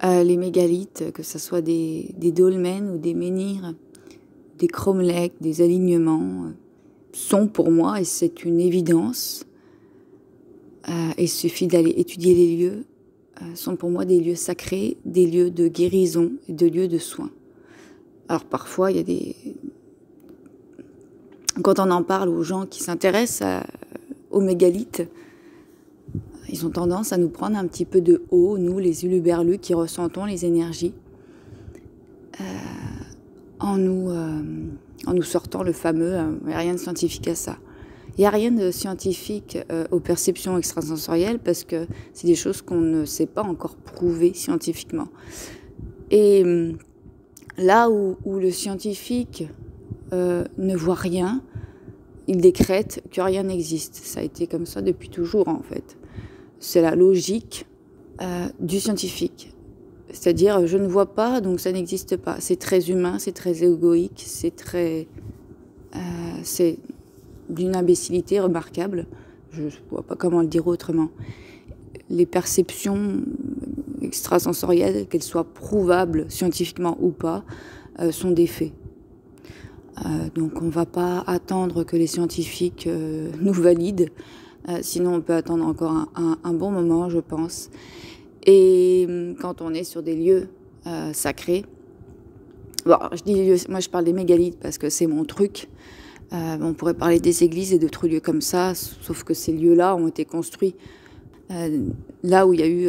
Les mégalithes, que ce soit des dolmens ou des menhirs, des cromlechs, des alignements, sont pour moi, et c'est une évidence, il suffit d'aller étudier les lieux, sont pour moi des lieux sacrés, des lieux de guérison, des lieux de soins. Alors parfois, il y a des... Quand on en parle aux gens qui s'intéressent aux mégalithes, ils ont tendance à nous prendre un petit peu de haut, nous les huluberlus qui ressentons les énergies, en nous sortant le fameux « il n'y a rien de scientifique à ça ». Il n'y a rien de scientifique aux perceptions extrasensorielles parce que c'est des choses qu'on ne sait pas encore prouver scientifiquement. Et là où le scientifique ne voit rien, il décrète que rien n'existe. Ça a été comme ça depuis toujours en fait. C'est la logique du scientifique. C'est-à-dire, je ne vois pas, donc ça n'existe pas. C'est très humain, c'est très égoïque, c'est d'une imbécilité remarquable. Je ne vois pas comment le dire autrement. Les perceptions extrasensorielles, qu'elles soient prouvables scientifiquement ou pas, sont des faits. Donc on ne va pas attendre que les scientifiques nous valident, sinon on peut attendre encore un bon moment, je pense. Et quand on est sur des lieux sacrés, bon, je dis lieux, moi je parle des mégalithes parce que c'est mon truc. On pourrait parler des églises et d'autres lieux comme ça, sauf que ces lieux-là ont été construits là où il y a eu...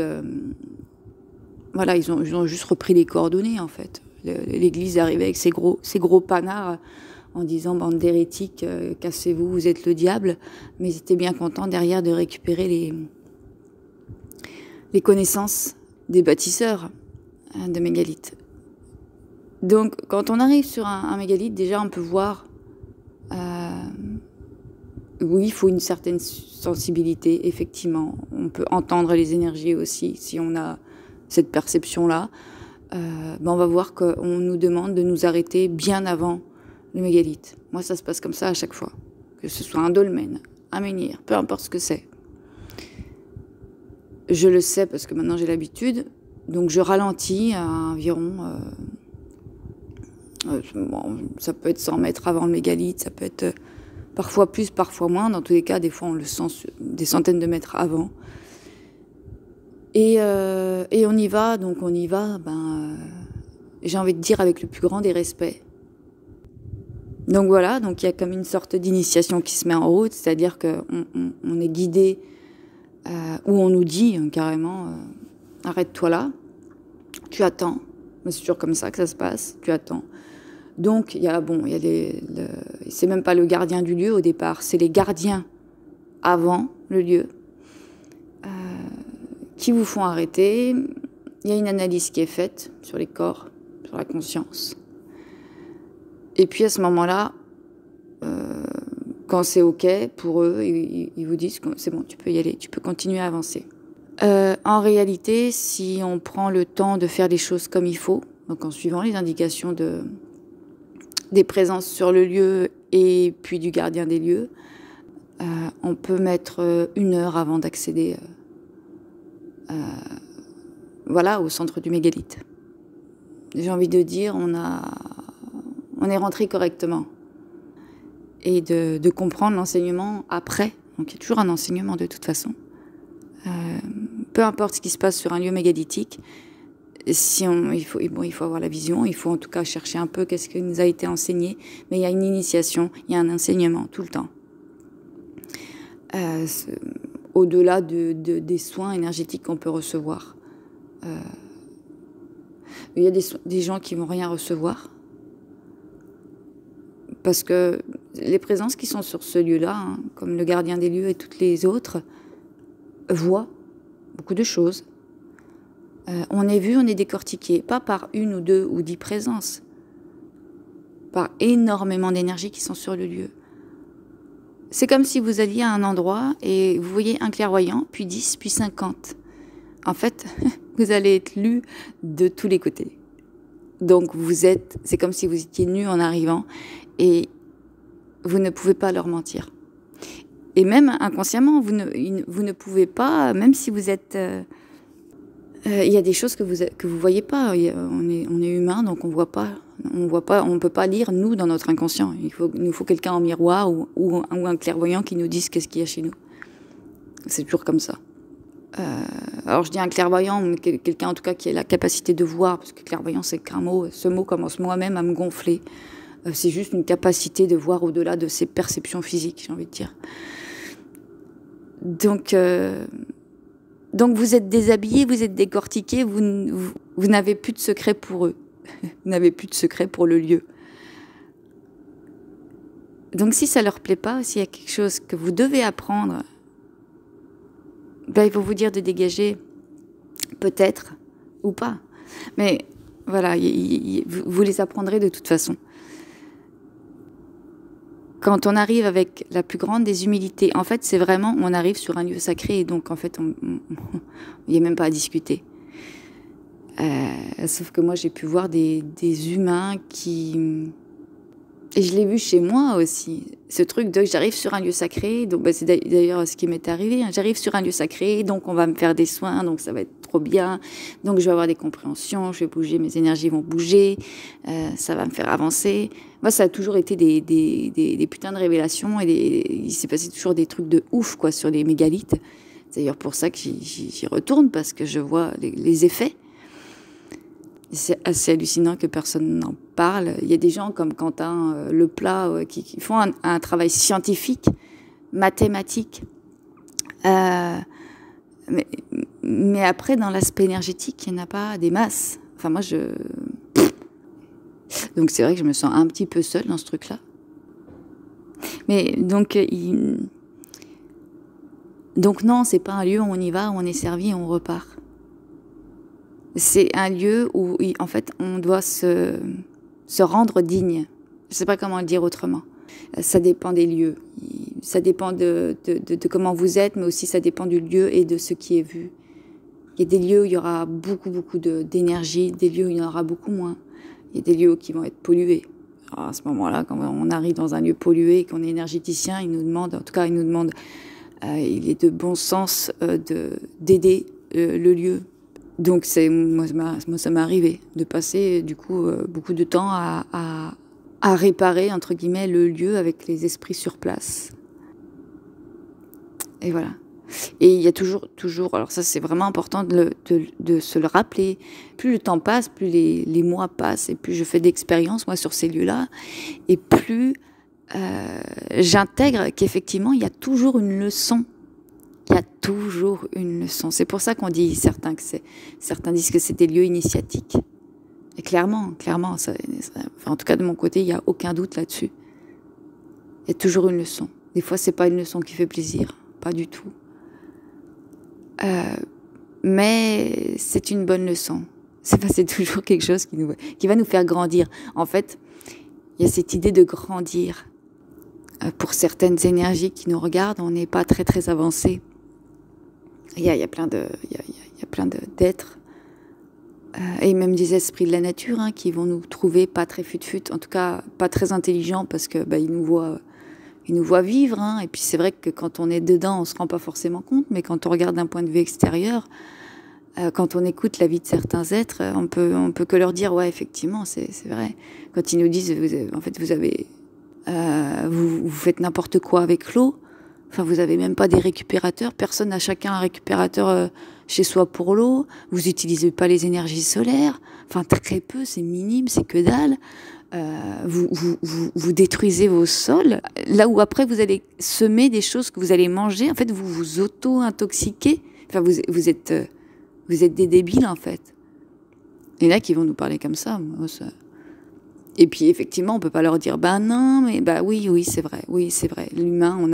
voilà, ils ont juste repris les coordonnées, en fait. L'église est arrivée avec ses gros panards en disant « bande d'hérétiques, cassez-vous, vous êtes le diable ». Mais ils étaient bien contents derrière de récupérer les connaissances des bâtisseurs de mégalithes. Donc, quand on arrive sur un mégalithe, déjà, on peut voir... oui, il faut une certaine sensibilité, effectivement. On peut entendre les énergies aussi, si on a cette perception-là. On va voir qu'on nous demande de nous arrêter bien avant le mégalithe. Moi, ça se passe comme ça à chaque fois. Que ce soit un dolmen, un menhir, peu importe ce que c'est. Je le sais parce que maintenant j'ai l'habitude. Donc je ralentis à environ... bon, ça peut être 100 mètres avant le mégalithe, ça peut être parfois plus, parfois moins. Dans tous les cas, des fois, on le sent des centaines de mètres avant. Et on y va, donc on y va, j'ai envie de dire avec le plus grand des respects. Donc voilà, donc il y a comme une sorte d'initiation qui se met en route, c'est-à-dire qu'on est guidé, où on nous dit carrément, arrête-toi là, tu attends. C'est toujours comme ça que ça se passe, tu attends. Donc c'est même pas le gardien du lieu au départ, c'est les gardiens avant le lieu qui vous font arrêter. Il y a une analyse qui est faite sur les corps, sur la conscience. Et puis à ce moment-là, quand c'est OK pour eux, ils vous disent que c'est bon, tu peux y aller, tu peux continuer à avancer. En réalité, si on prend le temps de faire les choses comme il faut, donc en suivant les indications des présences sur le lieu et puis du gardien des lieux, on peut mettre 1 heure avant d'accéder voilà, au centre du mégalithe. J'ai envie de dire, on est rentré correctement. Et de comprendre l'enseignement après. Donc il y a toujours un enseignement de toute façon. Peu importe ce qui se passe sur un lieu mégalithique, il faut avoir la vision, il faut en tout cas chercher un peu qu'est-ce qui nous a été enseigné, mais il y a une initiation, il y a un enseignement tout le temps. Au-delà des soins énergétiques qu'on peut recevoir. Il y a des gens qui vont rien recevoir, parce que les présences qui sont sur ce lieu-là, comme le gardien des lieux et toutes les autres, voient beaucoup de choses. On est vu, on est décortiqué, pas par 1 ou 2 ou 10 présences, par énormément d'énergies qui sont sur le lieu. C'est comme si vous alliez à un endroit et vous voyez un clairvoyant, puis 10, puis 50. En fait, vous allez être lu de tous les côtés. Donc c'est comme si vous étiez nu en arrivant et vous ne pouvez pas leur mentir. Et même inconsciemment, vous ne pouvez pas, même si vous êtes Il y a des choses que vous voyez pas. On est humain, donc on voit pas, on peut pas lire nous dans notre inconscient. Il nous faut quelqu'un en miroir ou un clairvoyant qui nous dise qu'est-ce qu'il y a chez nous. C'est toujours comme ça. Alors je dis un clairvoyant, mais quelqu'un en tout cas qui a la capacité de voir, parce que clairvoyant c'est qu'un mot. Ce mot commence moi-même à me gonfler. C'est juste une capacité de voir au-delà de ses perceptions physiques, j'ai envie de dire. Donc vous êtes déshabillé, vous êtes décortiqué, vous n'avez plus de secret pour eux. Vous n'avez plus de secret pour le lieu. Donc si ça leur plaît pas, s'il y a quelque chose que vous devez apprendre, ben, ils vont vous dire de dégager, peut-être, ou pas. Mais voilà, vous les apprendrez de toute façon. Quand on arrive avec la plus grande des humilités, en fait, c'est vraiment, on arrive sur un lieu sacré et donc, en fait, il n'y a même pas à discuter. Sauf que moi, j'ai pu voir des humains qui... Et je l'ai vu chez moi aussi. Ce truc de j'arrive sur un lieu sacré, donc bah, c'est d'ailleurs ce qui m'est arrivé. Hein. J'arrive sur un lieu sacré, donc on va me faire des soins, donc ça va être trop bien. Donc je vais avoir des compréhensions, je vais bouger, mes énergies vont bouger, ça va me faire avancer. Moi, ça a toujours été des putains de révélations et il s'est passé toujours des trucs de ouf quoi sur les mégalithes. C'est d'ailleurs pour ça que j'y retourne parce que je vois les effets. C'est assez hallucinant que personne n'en parle. Il y a des gens comme Quentin Leplat qui font un travail scientifique, mathématique. Mais après, dans l'aspect énergétique, il n'y en a pas des masses. Enfin, moi, donc c'est vrai que je me sens un petit peu seule dans ce truc-là. Mais donc non, c'est pas un lieu où on y va, où on est servi et on repart. C'est un lieu où, en fait, on doit se rendre digne. Je ne sais pas comment le dire autrement. Ça dépend des lieux. Ça dépend de comment vous êtes, mais aussi ça dépend du lieu et de ce qui est vu. Il y a des lieux où il y aura beaucoup d'énergie, des lieux où il y en aura beaucoup moins. Il y a des lieux qui vont être pollués. Alors à ce moment-là, quand on arrive dans un lieu pollué et qu'on est énergéticien, il est de bon sens d'aider le lieu. Donc moi ça m'est arrivé de passer du coup beaucoup de temps à réparer entre guillemets le lieu avec les esprits sur place. Et voilà. Et il y a toujours, alors ça c'est vraiment important de se le rappeler. Plus le temps passe, plus les mois passent et plus je fais d'expériences moi sur ces lieux-là et plus j'intègre qu'effectivement il y a toujours une leçon. Il y a toujours une leçon. C'est pour ça qu'on dit certains disent que c'est des lieux initiatiques. Et clairement, en tout cas de mon côté, il n'y a aucun doute là-dessus. Il y a toujours une leçon. Des fois, c'est pas une leçon qui fait plaisir, pas du tout. Mais c'est une bonne leçon. C'est toujours quelque chose qui va nous faire grandir. En fait, il y a cette idée de grandir. Pour certaines énergies qui nous regardent, on n'est pas très très avancé. Il y a plein d'êtres et même des esprits de la nature qui vont nous trouver pas très fut-fut, en tout cas pas très intelligents parce que ils nous voient vivre. Et puis c'est vrai que quand on est dedans, on se rend pas forcément compte, mais quand on regarde d'un point de vue extérieur, quand on écoute la vie de certains êtres, on peut que leur dire ouais effectivement c'est vrai. Quand ils nous disent en fait vous faites n'importe quoi avec l'eau. Enfin, vous avez même pas des récupérateurs. Personne n'a chacun un récupérateur chez soi pour l'eau. Vous utilisez pas les énergies solaires. Enfin, très peu, c'est minime, c'est que dalle. Vous détruisez vos sols. Là où après vous allez semer des choses que vous allez manger. En fait, vous vous auto-intoxiquez. Enfin, vous êtes des débiles en fait. Et là, qui vont nous parler comme ça, moi, ça... Et puis effectivement, on peut pas leur dire non, mais oui, c'est vrai. L'humain, on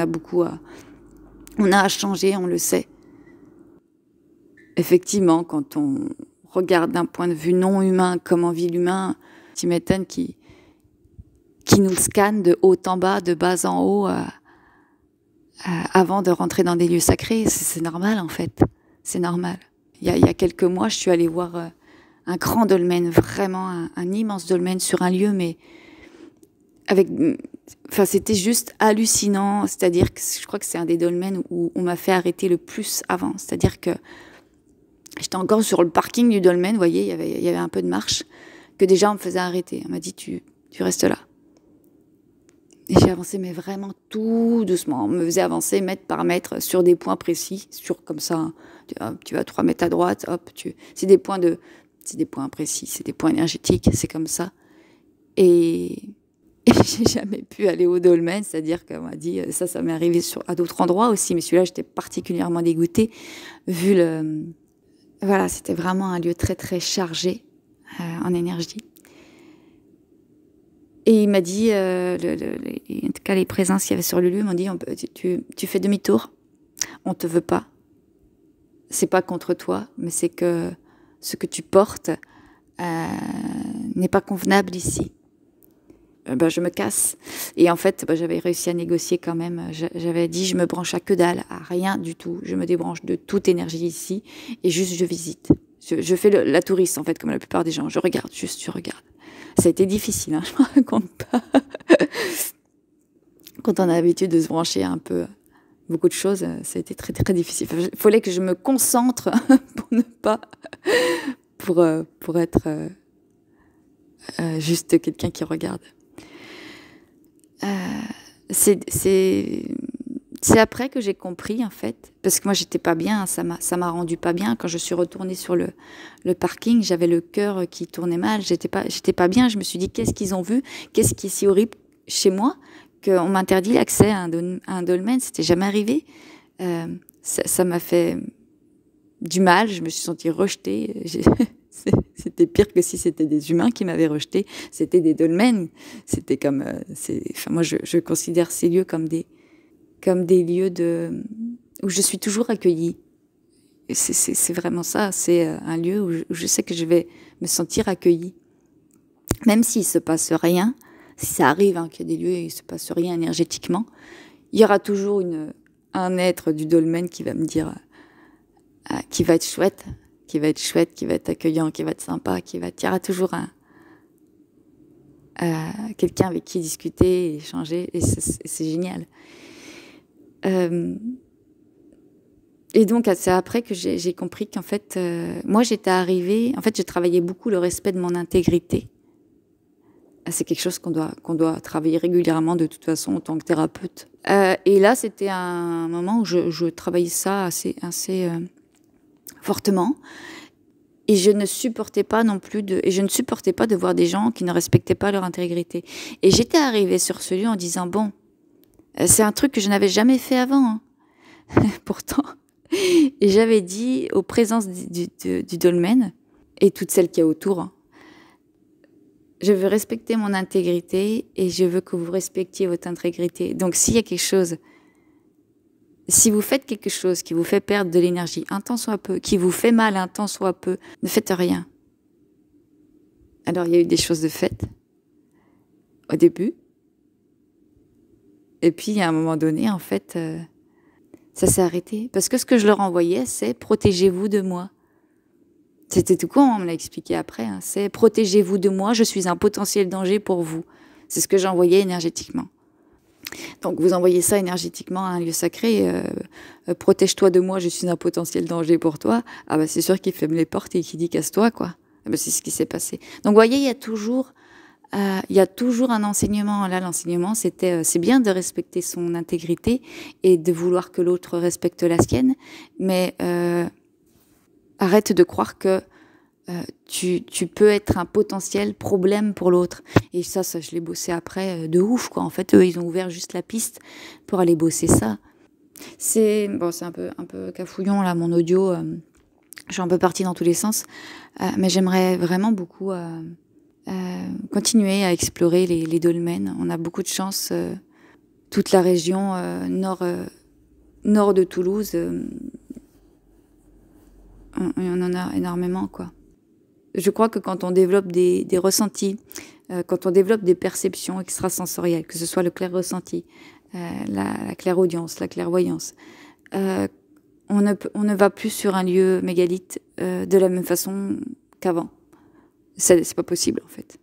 a à changer, on le sait. Effectivement, quand on regarde d'un point de vue non humain, comment vit l'humain, tu m'étonnes qui nous scanne de haut en bas, de bas en haut, avant de rentrer dans des lieux sacrés, c'est normal en fait. C'est normal. Il y a quelques mois, je suis allée voir un grand dolmen, vraiment un immense dolmen sur un lieu, mais c'était juste hallucinant. C'est-à-dire que je crois que c'est un des dolmens où on m'a fait arrêter le plus avant. C'est-à-dire que J'étais encore sur le parking du dolmen, vous voyez, il y avait un peu de marche, que déjà on me faisait arrêter. On m'a dit, tu restes là. Et j'ai avancé, mais vraiment tout doucement. On me faisait avancer mètre par mètre sur des points précis, sur comme ça, tu vas 3 mètres à droite, hop, c'est des points précis, c'est des points énergétiques, c'est comme ça. Et j'ai jamais pu aller au dolmen, c'est-à-dire qu'on m'a dit, ça m'est arrivé à d'autres endroits aussi, mais celui-là, j'étais particulièrement dégoûtée, vu voilà, c'était vraiment un lieu très, très chargé en énergie. Et il m'a dit, en tout cas les présences qu'il y avait sur le lieu m'ont dit, tu fais demi-tour, on te veut pas. C'est pas contre toi, mais c'est que ce que tu portes n'est pas convenable ici. Je me casse. Et en fait, j'avais réussi à négocier quand même. J'avais dit, je me branche à que dalle, à rien du tout. Je me débranche de toute énergie ici et juste je visite. Je fais la touriste en fait, comme la plupart des gens. Je regarde, juste je regarde. Ça a été difficile, hein, je ne me raconte pas. Quand on a l'habitude de se brancher un peu beaucoup de choses, ça a été très très difficile. Il fallait que je me concentre pour ne pas, pour être juste quelqu'un qui regarde. C'est après que j'ai compris en fait, parce que moi j'étais pas bien, ça m'a rendu pas bien. Quand je suis retournée sur le parking, j'avais le cœur qui tournait mal, j'étais pas bien. Je me suis dit, qu'est-ce qu'ils ont vu, qu'est-ce qui est si horrible chez moi qu'on m'interdit l'accès à un dolmen. C'était jamais arrivé. Ça m'a fait du mal, je me suis sentie rejetée. C'était pire que si c'était des humains qui m'avaient rejetée. C'était des dolmens. C'était comme, moi je considère ces lieux comme des lieux où je suis toujours accueillie. C'est vraiment ça. C'est un lieu où je sais que je vais me sentir accueillie. Même s'il ne se passe rien, si ça arrive qu'il y a des lieux où il ne se passe rien énergétiquement, il y aura toujours un être du dolmen qui va me dire, qui va être chouette, qui va être accueillant, qui va être sympa, il y aura toujours quelqu'un avec qui discuter, échanger, et c'est génial. Et donc, c'est après que j'ai compris qu'en fait, moi, j'étais arrivée... En fait, j'ai travaillé beaucoup le respect de mon intégrité. C'est quelque chose qu'on doit travailler régulièrement, de toute façon, en tant que thérapeute. Et là, c'était un moment où je travaillais ça assez fortement. Et je ne supportais pas non plus de voir des gens qui ne respectaient pas leur intégrité. Et j'étais arrivée sur ce lieu en disant, bon, c'est un truc que je n'avais jamais fait avant, hein. Pourtant. Et j'avais dit aux présences du dolmen, et toutes celles qu'il y a autour, hein, je veux respecter mon intégrité et je veux que vous respectiez votre intégrité. Donc s'il y a quelque chose, si vous faites quelque chose qui vous fait perdre de l'énergie un tant soit peu, qui vous fait mal un tant soit peu, ne faites rien. Alors il y a eu des choses de faites au début. Et puis à un moment donné, en fait, ça s'est arrêté. Parce que ce que je leur envoyais, c'est « protégez-vous de moi ». C'était tout con, on me l'a expliqué après. Hein. C'est « protégez-vous de moi, je suis un potentiel danger pour vous ». C'est ce que j'envoyais énergétiquement. Donc vous envoyez ça énergétiquement à un lieu sacré, protège-toi de moi, je suis un potentiel danger pour toi. Ah bah c'est sûr qu'il ferme les portes et qu'il dit casse-toi, quoi. Ah bah c'est ce qui s'est passé. Donc vous voyez, il y a toujours un enseignement. Là, l'enseignement, c'est bien de respecter son intégrité et de vouloir que l'autre respecte la sienne, mais arrête de croire que tu peux être un potentiel problème pour l'autre. Et ça, je l'ai bossé après de ouf, quoi. En fait, eux, ils ont ouvert juste la piste pour aller bosser ça. C'est un peu cafouillon, là, mon audio. Je suis un peu partie dans tous les sens. Mais j'aimerais vraiment beaucoup continuer à explorer les dolmens. On a beaucoup de chance. Toute la région nord de Toulouse, on en a énormément, quoi. Je crois que quand on développe des ressentis, quand on développe des perceptions extrasensorielles, que ce soit le clair ressenti, la clairaudience, la clairvoyance, on ne va plus sur un lieu mégalithe de la même façon qu'avant. C'est pas possible, en fait.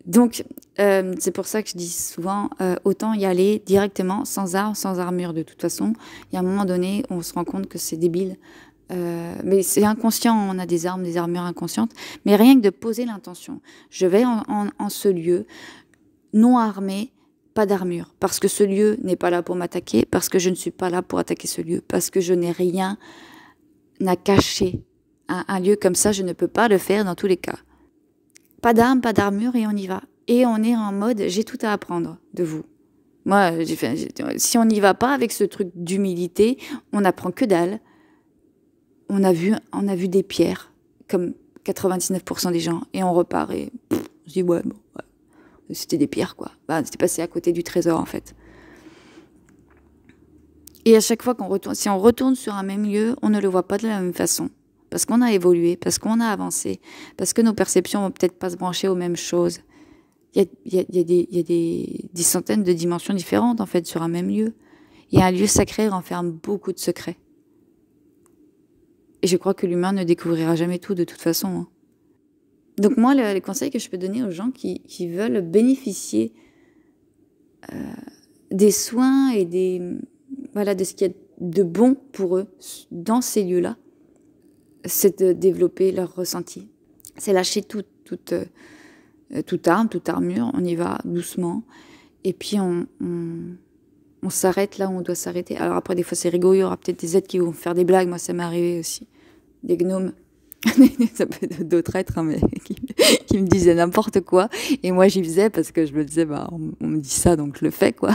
Donc, c'est pour ça que je dis souvent, autant y aller directement, sans armes, sans armure. De toute façon, il y a un moment donné où on se rend compte que c'est débile Mais c'est inconscient, on a des armes, des armures inconscientes. Mais rien que de poser l'intention. Je vais en ce lieu, non armé, pas d'armure. Parce que ce lieu n'est pas là pour m'attaquer, parce que je ne suis pas là pour attaquer ce lieu, parce que je n'ai rien à cacher. Un lieu comme ça, je ne peux pas le faire dans tous les cas. Pas d'armes, pas d'armure et on y va. Et on est en mode, j'ai tout à apprendre de vous. Moi, si on n'y va pas avec ce truc d'humilité, on n'apprend que dalle. On a vu des pierres, comme 99% des gens, et on repart et on se dit, ouais, bon, ouais, c'était des pierres, quoi. Bah, c'était passé à côté du trésor, en fait. Et à chaque fois qu'on retourne, si on retourne sur un même lieu, on ne le voit pas de la même façon. Parce qu'on a évolué, parce qu'on a avancé, parce que nos perceptions vont peut-être pas se brancher aux mêmes choses. Il y a des centaines de dimensions différentes, en fait, sur un même lieu. Et un lieu sacré renferme beaucoup de secrets. Et je crois que l'humain ne découvrira jamais tout, de toute façon. Hein. Donc moi, les conseils que je peux donner aux gens qui veulent bénéficier des soins et de ce qu'il y a de bon pour eux dans ces lieux-là, c'est de développer leur ressenti. C'est lâcher toute arme, toute armure, on y va doucement. Et puis on s'arrête là où on doit s'arrêter. Alors après, des fois c'est rigolo, il y aura peut-être des êtres qui vont faire des blagues, moi ça m'est arrivé aussi. Des gnomes, ça peut être d'autres êtres, hein, mais qui me disaient n'importe quoi. Et moi j'y faisais parce que je me disais, bah, on me dit ça, donc je le fais, quoi.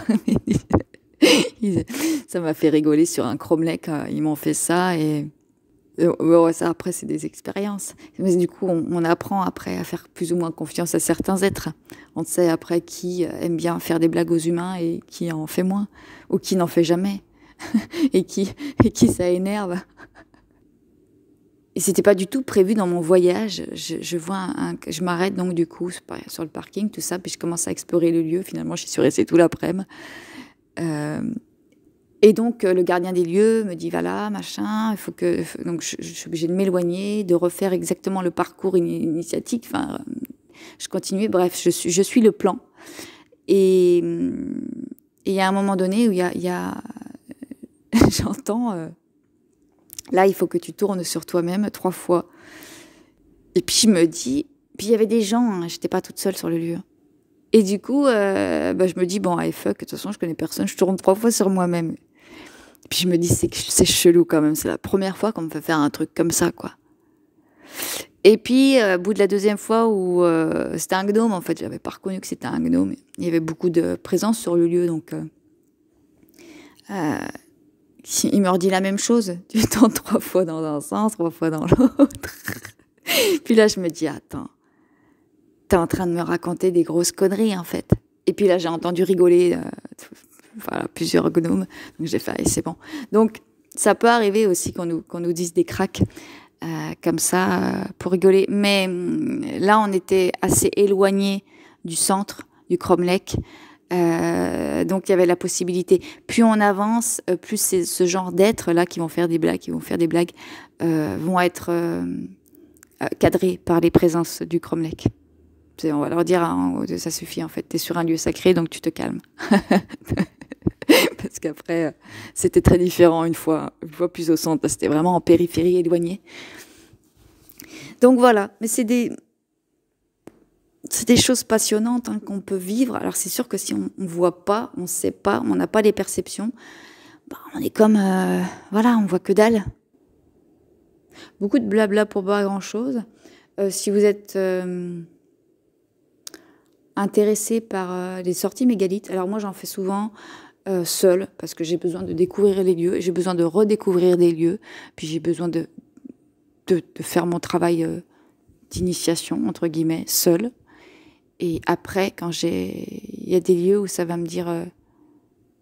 Ça m'a fait rigoler sur un cromlech, ils m'ont fait ça et... Ouais, ça, après, c'est des expériences. Mais du coup, on apprend après à faire plus ou moins confiance à certains êtres. On sait après qui aime bien faire des blagues aux humains et qui en fait moins, ou qui n'en fait jamais, et qui ça énerve. Et c'était pas du tout prévu dans mon voyage. Je m'arrête donc du coup sur le parking, tout ça, puis je commence à explorer le lieu. Finalement, je suis restée tout l'après-midi. Et donc, le gardien des lieux me dit, voilà, machin, il faut que... Donc, je suis obligée de m'éloigner, de refaire exactement le parcours initiatique. Enfin, je continuais, bref, je suis le plan. Et il y a un moment donné où il y a j'entends, là, il faut que tu tournes sur toi-même 3 fois. Et puis, je me dis... Puis, il y avait des gens, hein, j'étais pas toute seule sur le lieu. Et du coup, je me dis, bon, allez, fuck, de toute façon, je connais personne, je tourne 3 fois sur moi-même. Puis je me dis, c'est chelou quand même, c'est la première fois qu'on me fait faire un truc comme ça, quoi. Et puis, au bout de la 2e fois où c'était un gnome, en fait, j'avais pas reconnu que c'était un gnome. Il y avait beaucoup de présence sur le lieu, donc il me redit la même chose. Tu tentes 3 fois dans un sens, 3 fois dans l'autre. Puis là, je me dis, attends, t'es en train de me raconter des grosses conneries, en fait. Et puis là, j'ai entendu rigoler... Voilà, plusieurs gnomes. Donc j'ai fait, c'est bon. Donc ça peut arriver aussi qu'on nous dise des cracks comme ça pour rigoler. Mais là, on était assez éloigné du centre du cromlech. Donc il y avait la possibilité. Plus on avance, plus ce genre d'êtres là qui vont faire des blagues, vont être cadrés par les présences du cromlech. On va leur dire, hein, ça suffit en fait, t'es sur un lieu sacré, donc tu te calmes. Parce qu'après, c'était très différent une fois plus au centre, c'était vraiment en périphérie éloignée. Donc voilà, mais c'est des choses passionnantes hein, qu'on peut vivre. Alors c'est sûr que si on ne voit pas, on ne sait pas, on n'a pas les perceptions, bah, on est comme, voilà, on voit que dalle. Beaucoup de blabla pour pas grand-chose. Si vous êtes... intéressée par les sorties mégalithes. Alors moi, j'en fais souvent seule, parce que j'ai besoin de découvrir les lieux, j'ai besoin de redécouvrir des lieux, puis j'ai besoin de faire mon travail d'initiation, entre guillemets, seule. Et après, il y a des lieux où ça va me dire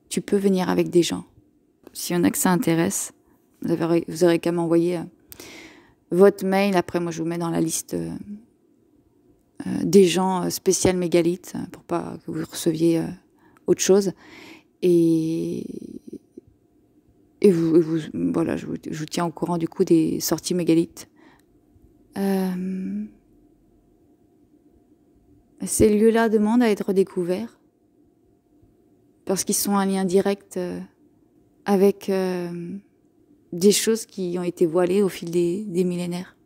tu peux venir avec des gens. S'il y en a que ça intéresse, vous aurez qu'à m'envoyer votre mail. Après, moi, je vous mets dans la liste... des gens spécial mégalithes pour pas que vous receviez autre chose et voilà, je vous tiens au courant du coup des sorties mégalithes. Ces lieux-là demandent à être découverts parce qu'ils sont en lien direct avec des choses qui ont été voilées au fil des millénaires,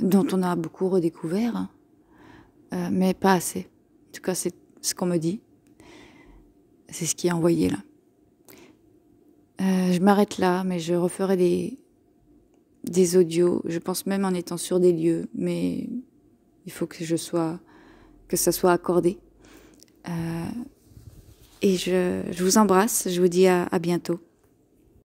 dont on a beaucoup redécouvert, hein, mais pas assez. En tout cas, c'est ce qu'on me dit. C'est ce qui est envoyé là. Je m'arrête là, mais je referai des audios. Je pense même en étant sur des lieux, mais il faut que ça soit accordé. Et je vous embrasse. Je vous dis à bientôt.